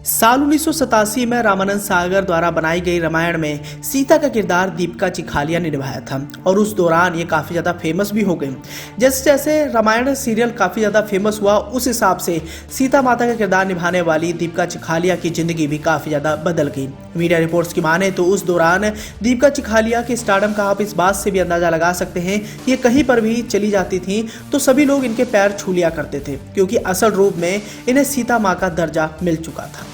साल 1987 में रामानंद सागर द्वारा बनाई गई रामायण में सीता का किरदार दीपिका चिखालिया ने निभाया था और उस दौरान ये काफ़ी ज़्यादा फेमस भी हो गई। जैसे जैसे रामायण सीरियल काफ़ी ज़्यादा फेमस हुआ उस हिसाब से सीता माता का किरदार निभाने वाली दीपिका चिखालिया की ज़िंदगी भी काफ़ी ज़्यादा बदल गई। मीडिया रिपोर्ट्स की माने तो उस दौरान दीपिका चिखालिया के स्टारडम का आप इस बात से भी अंदाज़ा लगा सकते हैं कि ये कहीं पर भी चली जाती थी तो सभी लोग इनके पैर छू लिया करते थे, क्योंकि असल रूप में इन्हें सीता माँ का दर्जा मिल चुका था।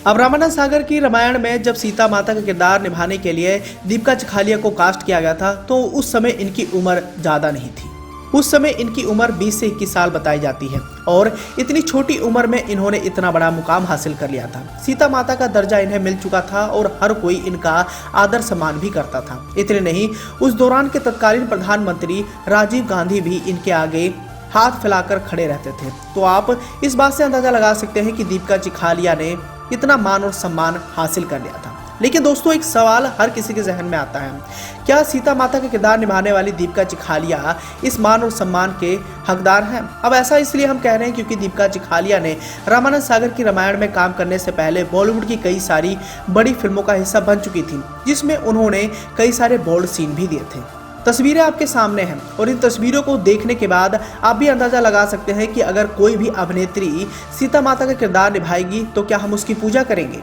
अब रामानंद सागर की रामायण में जब सीता माता का किरदार निभाने के लिए दीपिका चिखालिया को कास्ट किया गया था तो उस समय इनकी उम्र ज़्यादा नहीं थी। उस समय इनकी उम्र 20 से 21 साल बताई जाती है और इतनी छोटी उम्र में इन्होंने इतना बड़ा मुकाम हासिल कर लिया था। सीता माता का दर्जा इन्हें मिल चुका था और हर कोई इनका आदर सम्मान भी करता था। इतने नहीं, उस दौरान के तत्कालीन प्रधानमंत्री राजीव गांधी भी इनके आगे हाथ फैलाकर खड़े रहते थे। तो आप इस बात से अंदाजा लगा सकते हैं कि दीपिका चिखालिया ने इतना मान और सम्मान हासिल कर लिया था। लेकिन दोस्तों, एक सवाल हर किसी के जहन में आता है, क्या सीता माता का किरदार निभाने वाली दीपिका चिखालिया इस मान और सम्मान के हकदार हैं? अब ऐसा इसलिए हम कह रहे हैं क्योंकि दीपिका चिखालिया ने रामानंद सागर की रामायण में काम करने से पहले बॉलीवुड की कई सारी बड़ी फिल्मों का हिस्सा बन चुकी थी, जिसमें उन्होंने कई सारे बोल्ड सीन भी दिए थे। तस्वीरें आपके सामने हैं और इन तस्वीरों को देखने के बाद आप भी अंदाजा लगा सकते हैं कि अगर कोई भी अभिनेत्री सीता माता का किरदार निभाएगी तो क्या हम उसकी पूजा करेंगे।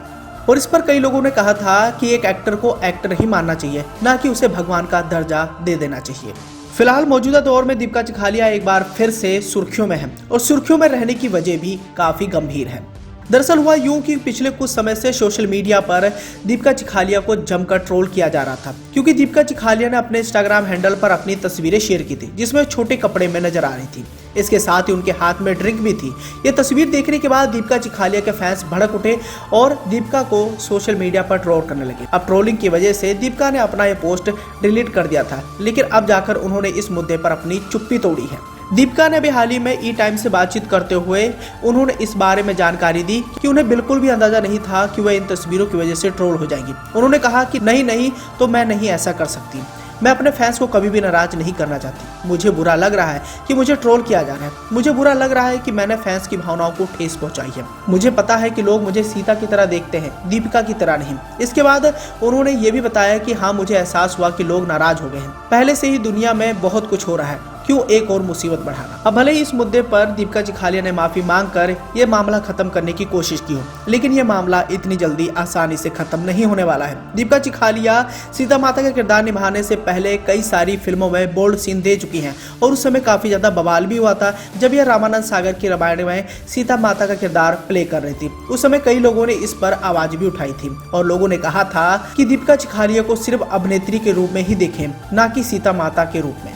और इस पर कई लोगों ने कहा था कि एक एक्टर को एक्टर ही मानना चाहिए, ना कि उसे भगवान का दर्जा दे देना चाहिए। फिलहाल मौजूदा दौर में दीपिका चिखालिया एक बार फिर से सुर्खियों में है और सुर्खियों में रहने की वजह भी काफी गंभीर है। दरअसल हुआ यूं कि पिछले कुछ समय से सोशल मीडिया पर दीपिका चिखालिया को जमकर ट्रोल किया जा रहा था, क्योंकि दीपिका चिखालिया ने अपने इंस्टाग्राम हैंडल पर अपनी तस्वीरें शेयर की थी जिसमें छोटे कपड़े में नजर आ रही थी। इसके साथ ही उनके हाथ में ड्रिंक भी थी। ये तस्वीर देखने के बाद दीपिका चिखालिया के फैंस भड़क उठे और दीपिका को सोशल मीडिया पर ट्रोल करने लगे। अब ट्रोलिंग की वजह से दीपिका ने अपना ये पोस्ट डिलीट कर दिया था, लेकिन अब जाकर उन्होंने इस मुद्दे पर अपनी चुप्पी तोड़ी है। दीपिका ने अभी हाल ही में ई-टाइम से बातचीत करते हुए उन्होंने इस बारे में जानकारी दी कि उन्हें बिल्कुल भी अंदाजा नहीं था कि वह इन तस्वीरों की वजह से ट्रोल हो जाएंगी। उन्होंने कहा कि नहीं तो मैं नहीं ऐसा कर सकती, मैं अपने फैंस को कभी भी नाराज नहीं करना चाहती। मुझे बुरा लग रहा है कि मुझे ट्रोल किया जा रहा है, मुझे बुरा लग रहा है कि मैंने फैंस की भावनाओं को ठेस पहुंचाई है। मुझे पता है कि लोग मुझे सीता की तरह देखते हैं, दीपिका की तरह नहीं। इसके बाद उन्होंने ये भी बताया कि हाँ, मुझे एहसास हुआ कि लोग नाराज हो गए हैं, पहले से ही दुनिया में बहुत कुछ हो रहा है, क्यों एक और मुसीबत बढ़ाना। अब भले ही इस मुद्दे पर दीपिका चिखालिया ने माफी मांगकर ये मामला खत्म करने की कोशिश की हो, लेकिन ये मामला इतनी जल्दी आसानी से खत्म नहीं होने वाला है। दीपिका चिखालिया सीता माता का किरदार निभाने से पहले कई सारी फिल्मों में बोल्ड सीन दे चुकी हैं और उस समय काफी ज्यादा बवाल भी हुआ था जब यह रामानंद सागर की रामायण में सीता माता का किरदार प्ले कर रही थी। उस समय कई लोगों ने इस पर आवाज भी उठाई थी और लोगों ने कहा था कि दीपिका चिखालिया को सिर्फ अभिनेत्री के रूप में ही देखें, ना कि सीता माता के रूप में।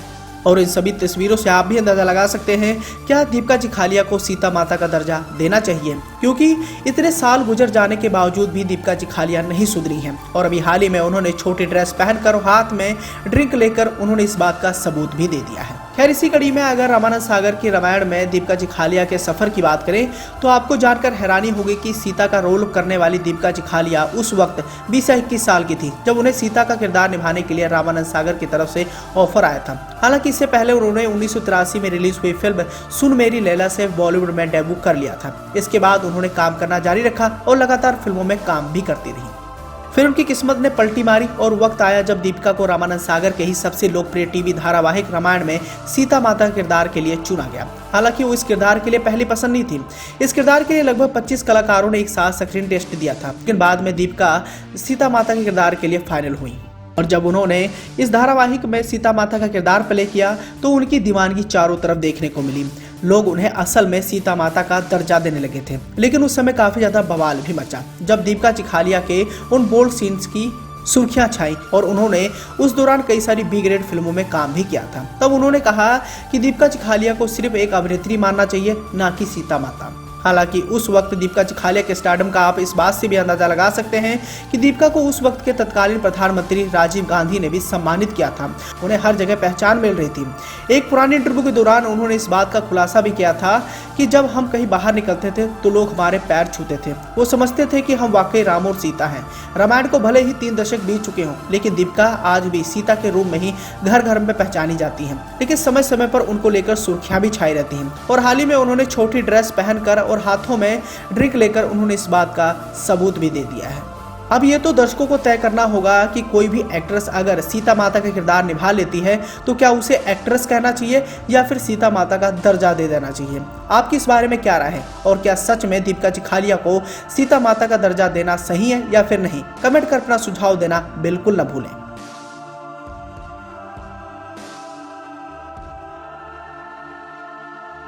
और इन सभी तस्वीरों से आप भी अंदाजा लगा सकते हैं, क्या दीपिका चिखालिया को सीता माता का दर्जा देना चाहिए, क्योंकि इतने साल गुजर जाने के बावजूद भी दीपिका चिखालिया नहीं सुधरी हैं और अभी हाल ही में उन्होंने छोटी ड्रेस पहनकर हाथ में ड्रिंक लेकर उन्होंने इस बात का सबूत भी दे दिया है। खैर, इसी कड़ी में अगर रामानंद सागर की रामायण में दीपिका चिखालिया के सफर की बात करें तो आपको जानकर हैरानी होगी कि सीता का रोल करने वाली दीपिका चिखालिया उस वक्त 20 या 21 साल की थी जब उन्हें सीता का किरदार निभाने के लिए रामानंद सागर की तरफ से ऑफर आया था। हालांकि इससे पहले उन्होंने 1983 में रिलीज हुई फिल्म सुन मेरी लैला से बॉलीवुड में डेब्यू कर लिया था। इसके बाद उन्होंने काम करना जारी रखा और लगातार फिल्मों में काम भी करती रही। फिर उनकी किस्मत ने पलटी मारी और वक्त आया जब दीपिका को रामानंद सागर के ही सबसे लोकप्रिय टीवी धारावाहिक रामायण में सीता माता किरदार के लिए चुना गया। हालांकि वो इस किरदार के लिए पहली पसंद नहीं थी। इस किरदार के लिए लगभग 25 कलाकारों ने एक साथ स्क्रीन टेस्ट दिया था, लेकिन बाद में दीपिका सीता माता के किरदार के लिए फाइनल हुई और जब उन्होंने इस धारावाहिक में सीता माता का किरदार प्ले किया तो उनकी दीवानगी चारों तरफ देखने को मिली। लोग उन्हें असल में सीता माता का दर्जा देने लगे थे, लेकिन उस समय काफी ज्यादा बवाल भी मचा जब दीपिका चिखालिया के उन बोल्ड सीन्स की सुर्खियां छाई और उन्होंने उस दौरान कई सारी बी ग्रेड फिल्मों में काम भी किया था। तब उन्होंने कहा कि दीपिका चिखालिया को सिर्फ एक अभिनेत्री मानना चाहिए, ना कि सीता माता। हालांकि उस वक्त दीपिका चिखालिया के स्टारडम का आप इस बात से भी अंदाजा लगा सकते हैं कि दीपिका को उस वक्त के तत्कालीन प्रधानमंत्री राजीव गांधी ने भी सम्मानित किया था। उन्हें हर जगह पहचान मिल रही थी। एक पुरानी इंटरव्यू के दौरान उन्होंने इस बात का खुलासा भी किया था कि जब हम कहीं बाहर निकलते थे तो लोग हमारे पैर छूते थे, वो समझते थे कि हम वाकई राम और सीता हैं। रामायण को भले ही 3 दशक बीत चुके हों, लेकिन दीपिका आज भी सीता के रूप में ही घर घर में पहचानी जाती हैं। लेकिन समय समय पर उनको लेकर सुर्खियां भी छाई रहती हैं और हाल ही में उन्होंने छोटी ड्रेस पहनकर और हाथों में ड्रिंक लेकर उन्होंने इस बात का सबूत भी दे दिया है। अब ये तो दर्शकों को तय करना होगा कि कोई भी एक्ट्रेस अगर सीता माता का किरदार निभा लेती है तो क्या उसे एक्ट्रेस कहना चाहिए या फिर सीता माता का दर्जा दे देना चाहिए। आपकी इस बारे में क्या राय है और क्या सच में दीपिका चिखालिया को सीता माता का दर्जा देना सही है या फिर नहीं? कमेंट कर अपना सुझाव देना बिल्कुल न भूलें।